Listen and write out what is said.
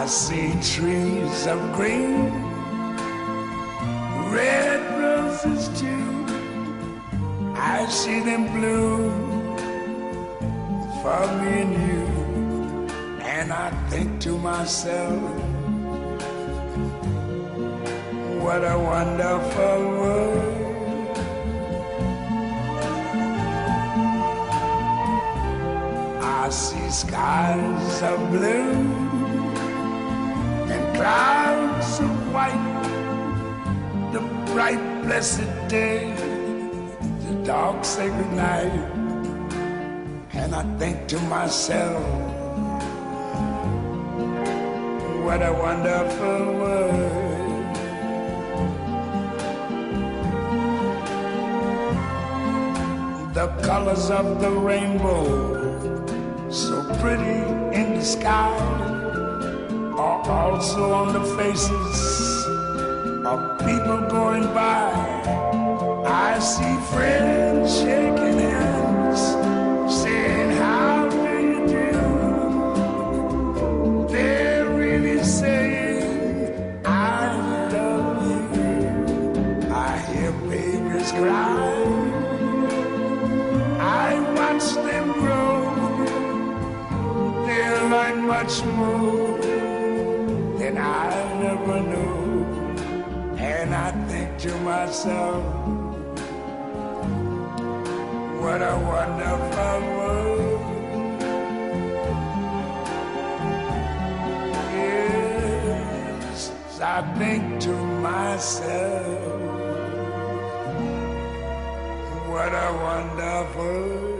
I see trees of green, red roses too. I see them bloom for me and you. And I think to myself, what a wonderful world. I see skies of blue and clouds of white, the bright blessed day, the dark sacred night. And I think to myself, what a wonderful world. The colors of the rainbow, so pretty in the sky, are also on the faces of people going by. I see friends shaking hands, saying, how do you do? They're really saying, I love you. I hear babies cry, I watch them grow. They'll learn much more than I never knew. And I think to myself, what a wonderful world. Yes, I think to myself, what a wonderful world.